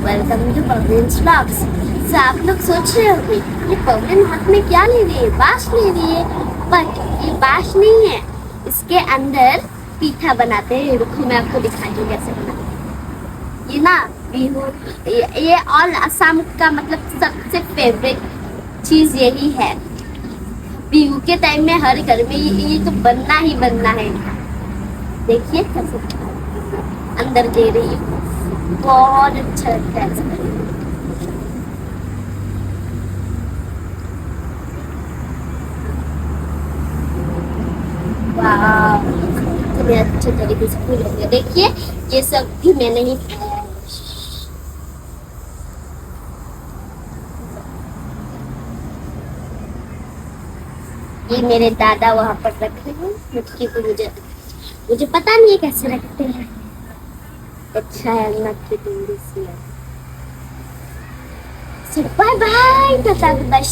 Welcome to पवलिन्स vlogs. तो आप लोग सोच रहे होंगे ये पवलिन हाथ में क्या ले रही है, बांस ले रही है। बट ये बांस नहीं है, इसके अंदर पीठा बनाते हैं। रुको मैं आपको दिखाती हूँ कैसे बनाते हैं। ये ना बिहू, ये ऑल असम का मतलब सबसे फेवरेट चीज यही है। बिहू के टाइम में हर घर में ये तो बनना ही बनना है। देखिए कैसे अंदर दे रही है, बहुत अच्छा लगता है ऐसा करने में। वाह, कितने अच्छे तरीके से फूल होंगे। देखिए ये सब भी मैंने ही खाया है। ये मेरे दादा वहाँ पर रखे हैं मटकी को, मुझे पता नहीं है कैसे रखते हैं। अच्छा है मटकी टूंडी सी है। So bye bye, tata, bye,